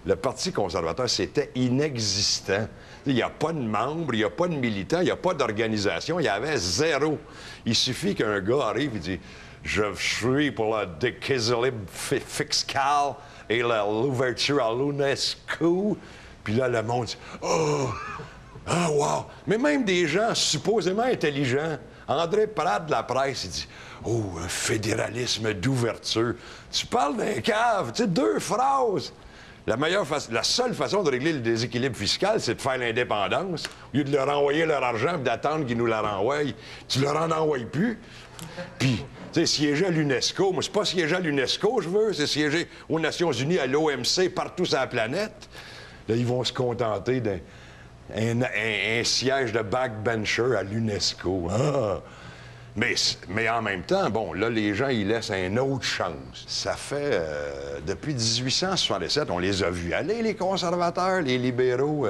le Parti conservateur, c'était inexistant. Il n'y a pas de membres, il n'y a pas de militants, il n'y a pas d'organisation. Il y avait zéro. Il suffit qu'un gars arrive et dit « Je suis pour le déséquilibre fiscal et l'ouverture à l'UNESCO. » Puis là, le monde dit « Oh! Ah, wow! » Mais même des gens supposément intelligents, André Pratt de la presse, il dit « Oh, un fédéralisme d'ouverture. » Tu parles d'un cave, tu sais, 2 phrases. La seule façon de régler le déséquilibre fiscal, c'est de faire l'indépendance. Au lieu de leur envoyer leur argent et d'attendre qu'ils nous le renvoient, tu leur en envoies plus. Puis, tu sais, siéger à l'UNESCO, moi, c'est pas siéger à l'UNESCO, je veux, c'est siéger aux Nations Unies, à l'OMC, partout sur la planète. Là, ils vont se contenter d'un siège de backbencher à l'UNESCO. Ah! Mais en même temps, bon, là, les gens, ils laissent une autre chance. Ça fait, depuis 1867, on les a vus aller, les conservateurs, les libéraux.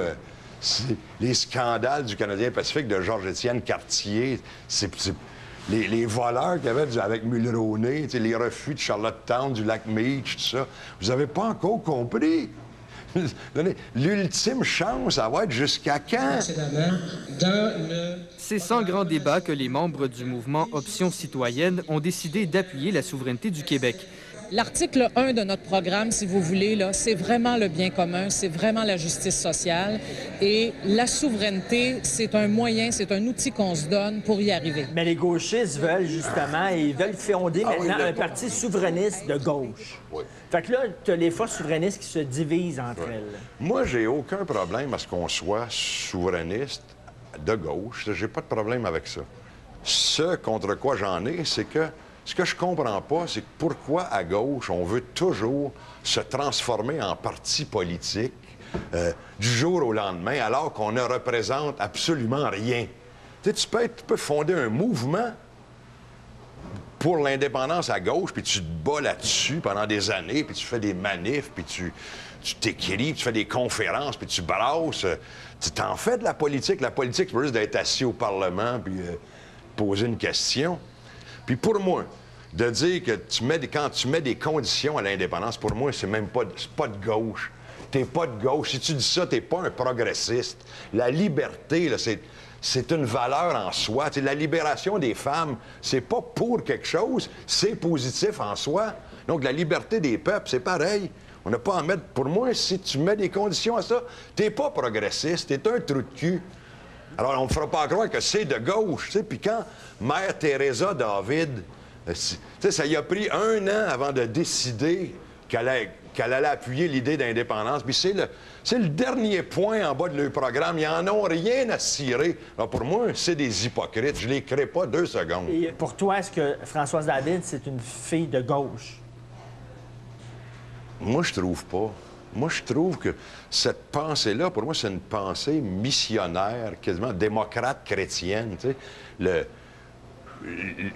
Les scandales du Canadien Pacifique de Georges-Étienne Cartier, les voleurs qu'il y avait avec Mulroney, les refus de Charlottetown, du lac Meach, tout ça. Vous n'avez pas encore compris. L'ultime chance, ça va être jusqu'à quand? C'est sans grand débat que les membres du mouvement Option citoyenne ont décidé d'appuyer la souveraineté du Québec. L'article 1 de notre programme, si vous voulez, là, c'est vraiment le bien commun, c'est vraiment la justice sociale. Et la souveraineté, c'est un moyen, c'est un outil qu'on se donne pour y arriver. Mais les gauchistes veulent justement, ils veulent fonder maintenant un parti souverainiste de gauche. Oui. Fait que là, tu as les forces souverainistes qui se divisent entre elles. Moi, j'ai aucun problème à ce qu'on soit souverainiste de gauche. J'ai pas de problème avec ça. Ce contre quoi j'en ai, c'est que ce que je comprends pas, c'est pourquoi à gauche, on veut toujours se transformer en parti politique du jour au lendemain, alors qu'on ne représente absolument rien. Tu sais, tu peux fonder un mouvement pour l'indépendance à gauche, puis tu te bats là-dessus pendant des années, puis tu fais des manifs, puis tu t'écris, tu fais des conférences, puis tu brasses. Tu t'en fais de la politique. La politique, c'est juste d'être assis au Parlement, puis poser une question. Puis pour moi, de dire que quand tu mets des conditions à l'indépendance, pour moi, c'est même pas de gauche. T'es pas de gauche. Si tu dis ça, t'es pas un progressiste. La liberté, là, c'est une valeur en soi. T'sais, la libération des femmes, c'est pas pour quelque chose, c'est positif en soi. Donc, la liberté des peuples, c'est pareil. On n'a pas à mettre... Pour moi, si tu mets des conditions à ça, t'es pas progressiste, t'es un trou de cul. Alors, on ne me fera pas croire que c'est de gauche. Puis quand Mère Teresa David, ça y a pris 1 an avant de décider qu'elle allait appuyer l'idée d'indépendance. Puis c'est le dernier point en bas de leur programme. Ils n'en ont rien à cirer. Alors pour moi, c'est des hypocrites. Je ne les crée pas 2 secondes. Et pour toi, est-ce que Françoise David, c'est une fille de gauche? Moi, je trouve pas. Moi, je trouve que cette pensée-là, pour moi, c'est une pensée missionnaire, quasiment démocrate chrétienne. Tu sais.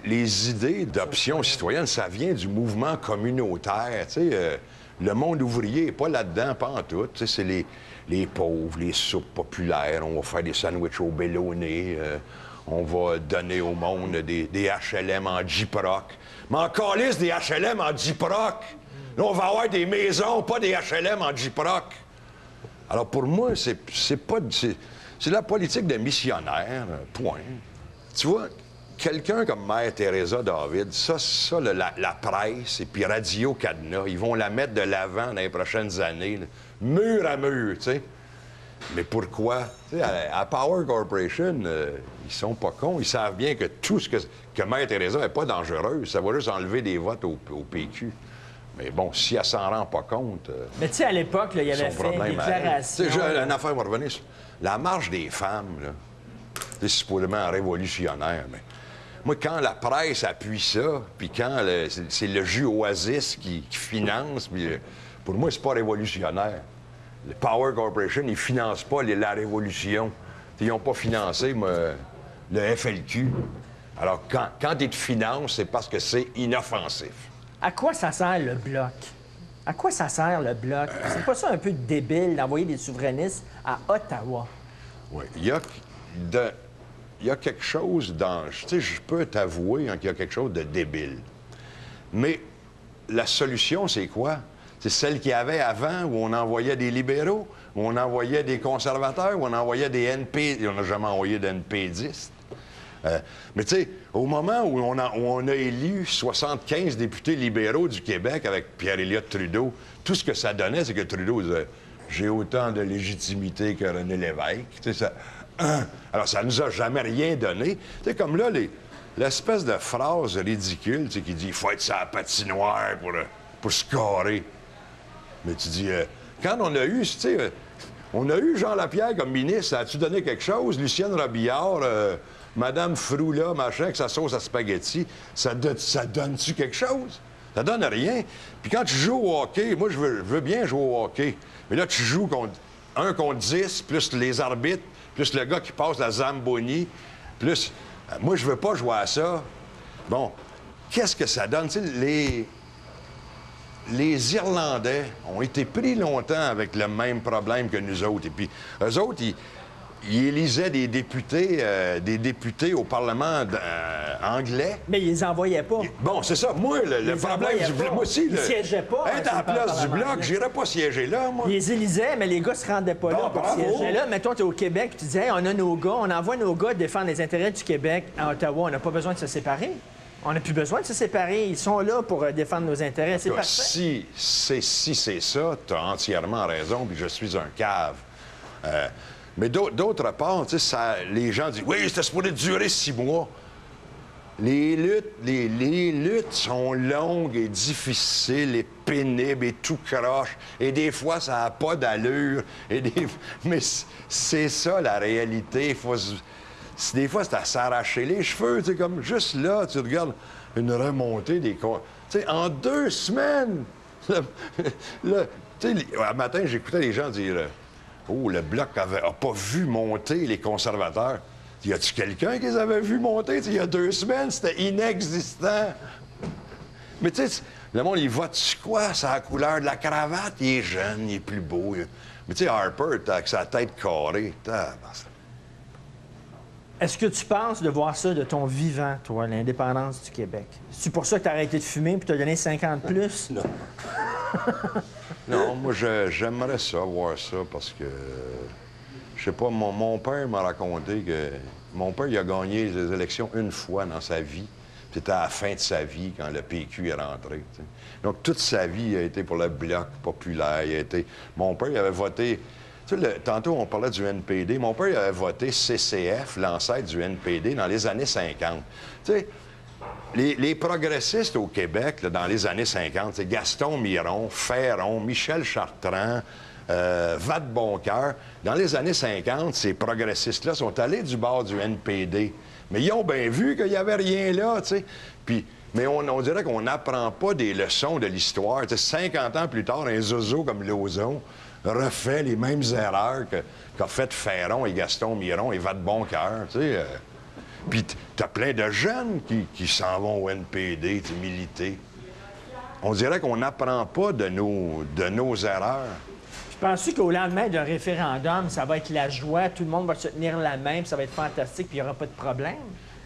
Les idées d'option citoyenne, ça vient du mouvement communautaire. Tu sais, le monde ouvrier n'est pas là-dedans, pas en tout. Tu sais, c'est les pauvres, les soupes populaires. On va faire des sandwichs au bélonné. On va donner au monde des HLM en J-Proc. Mais en calisse des HLM en J-Proc! Là, on va avoir des maisons, pas des HLM en J-Proc. Alors, pour moi, c'est la politique de missionnaire, point. Tu vois, quelqu'un comme Mère Teresa David, la presse et puis Radio Cadenas, ils vont la mettre de l'avant dans les prochaines années, là, mur à mur, tu sais. Mais pourquoi? Tu sais, à Power Corporation, ils sont pas cons. Ils savent bien que tout ce que Mère Teresa n'est pas dangereuse. Ça va juste enlever des votes au PQ. Mais bon, si elle s'en rend pas compte... Mais tu sais, à l'époque, il y avait fait une déclaration... Une affaire va revenir sur la marche des femmes, là. C'est supposément révolutionnaire, mais... Moi, quand la presse appuie ça, puis quand c'est le jus Oasis qui finance, puis, pour moi, c'est pas révolutionnaire. Le Power Corporation, ils financent pas la révolution. Ils n'ont pas financé le FLQ. Alors, quand ils te financent, c'est parce que c'est inoffensif. À quoi ça sert le Bloc? À quoi ça sert le Bloc? C'est pas ça un peu débile d'envoyer des souverainistes à Ottawa? Oui. Il y a quelque chose dans... Tu sais, je peux t'avouer qu'il y a quelque chose de débile. Mais la solution, c'est quoi? C'est celle qu'il y avait avant, où on envoyait des libéraux, où on envoyait des conservateurs, où on envoyait des NP... On n'a jamais envoyé d'NPDistes. Mais tu sais, au moment où on a élu 75 députés libéraux du Québec avec Pierre-Éliott Trudeau, tout ce que ça donnait, c'est que Trudeau disait « J'ai autant de légitimité que René Lévesque. » Tu sais, ça... Alors, ça nous a jamais rien donné. Tu sais, comme là, l'espèce de phrase ridicule, tu sais, qui dit « Il faut être sur la patinoire pour scorer. » Mais tu dis, quand on a eu, tu sais, on a eu Jean Lapierre comme ministre, ça a-tu donné quelque chose? Lucienne Robillard, Madame Froula, machin, avec sa sauce à spaghetti, ça donne-tu quelque chose? Ça donne rien. Puis quand tu joues au hockey, moi, je veux bien jouer au hockey, mais là, tu joues contre 10, plus les arbitres, plus le gars qui passe la Zamboni, plus... moi, je veux pas jouer à ça. Bon, qu'est-ce que ça donne? Tu sais, les Irlandais ont été pris longtemps avec le même problème que nous autres. Et puis, eux autres, ils élisaient des députés au Parlement anglais. Mais ils les envoyaient pas. Bon, c'est ça. Moi, le problème du Bloc... Moi aussi, ils siégeaient pas. Être à la place du Bloc, j'irais pas siéger là, moi. Ils les élisaient, mais les gars se rendaient pas là pour siéger là. Mettons, tu es au Québec, tu disais, hey, on a nos gars, on envoie nos gars défendre les intérêts du Québec à Ottawa. On n'a pas besoin de se séparer. On n'a plus besoin de se séparer. Ils sont là pour défendre nos intérêts. C'est parfait. Si c'est ça, tu as entièrement raison, puis je suis un cave. Mais d'autre part, tu sais, les gens disent « Oui, c'était supposé durer 6 mois. » Les luttes sont longues et difficiles et pénibles et tout croche. Et des fois, ça n'a pas d'allure. Mais c'est ça, la réalité. Des fois, c'est à s'arracher les cheveux. Tu sais, comme juste là, tu regardes une remontée des... Tu sais, en 2 semaines... tu sais, un matin, j'écoutais les gens dire « Oh, le Bloc a pas vu monter les conservateurs. » Y a-tu quelqu'un qui les avait vus monter? T'sais, il y a 2 semaines, c'était inexistant. Mais tu sais, le monde, il vote sur quoi? C'est la couleur de la cravate. Il est jeune, il est plus beau. Mais tu sais, Harper, t'as avec sa tête carrée. Est-ce que tu penses de voir ça de ton vivant, toi, l'indépendance du Québec? C'est pour ça que tu as arrêté de fumer puis tu as donné 50 plus? Non. Non, moi, j'aimerais ça, voir ça, parce que... Je sais pas, mon père m'a raconté que... Mon père, il a gagné les élections une fois dans sa vie. C'était à la fin de sa vie, quand le PQ est rentré. T'sais. Donc, toute sa vie, il a été pour le Bloc populaire. Mon père, il avait voté... Tu sais, tantôt, on parlait du NPD. Mon père, il avait voté CCF, l'ancêtre du NPD, dans les années 50. Tu sais, les progressistes au Québec, là, dans les années 50, c'est Gaston Miron, Ferron, Michel Chartrand... Vadeboncoeur. Dans les années 50, ces progressistes-là sont allés du bord du NPD. Mais ils ont bien vu qu'il n'y avait rien là, tu sais. Mais on dirait qu'on n'apprend pas des leçons de l'histoire. 50 ans plus tard, un zozo comme Lauzon refait les mêmes erreurs qu'a fait Ferron et Gaston Miron et Vadeboncoeur, tu sais. Puis t'as plein de jeunes qui s'en vont au NPD, militer. On dirait qu'on n'apprend pas de nos erreurs. Penses-tu qu'au lendemain d'un référendum, ça va être la joie, tout le monde va se tenir la main, puis ça va être fantastique, puis il n'y aura pas de problème?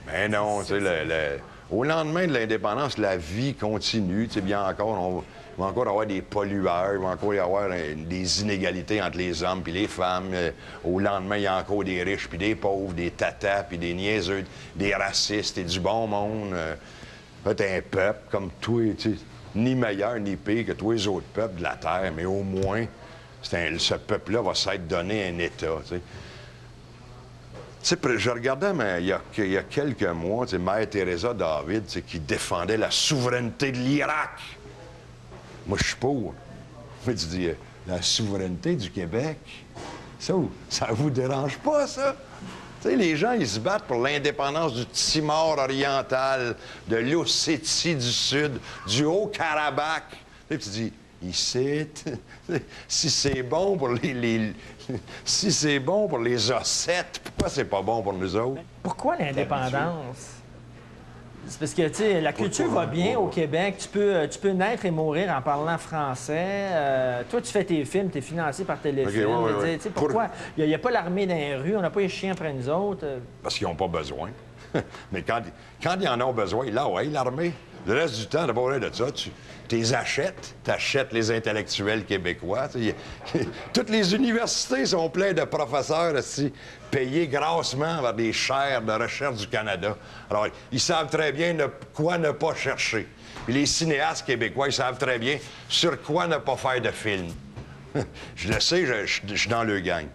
Ben non, tu sais, au lendemain de l'indépendance, la vie continue. Tu sais, bien encore, il va encore avoir des pollueurs, il va encore y avoir des inégalités entre les hommes et les femmes. Au lendemain, il y a encore des riches puis des pauvres, des tatas puis des niaiseux, des racistes et du bon monde. T'es un peuple comme toi, tu sais, ni meilleur ni pire que tous les autres peuples de la Terre, mais au moins... ce peuple-là va s'être donné un État, tu sais. Tu sais, je regardais, mais il y a quelques mois, tu sais, Mère Teresa David, tu sais, qui défendait la souveraineté de l'Irak. Moi, je suis pour. Mais tu dis, la souveraineté du Québec, ça vous dérange pas, ça? Tu sais, les gens, ils se battent pour l'indépendance du Timor oriental, de l'Ossétie du Sud, du Haut-Karabakh. Tu dis... Ici, si c'est bon pour si c'est bon pour les Ossettes, pourquoi c'est pas bon pour nous autres? Pourquoi l'indépendance? C'est parce que, tu sais, la culture va bien au Québec. Tu peux naître et mourir en parlant français. Toi, tu fais tes films, tu es financé par Téléfilm. Okay, ouais. Pourquoi? Il n'y a pas l'armée dans les rues, on n'a pas les chiens après nous autres. Parce qu'ils n'ont pas besoin. Mais quand ils en ont besoin, là, oui, l'armée. Le reste du temps, d'abord, de ça, tu les achètes. Tu achètes les intellectuels québécois. Toutes les universités sont pleines de professeurs aussi, payés grassement par des chaires de recherche du Canada. Alors, ils savent très bien quoi ne pas chercher. Puis les cinéastes québécois, ils savent très bien sur quoi ne pas faire de film. Je le sais, je suis dans le gang.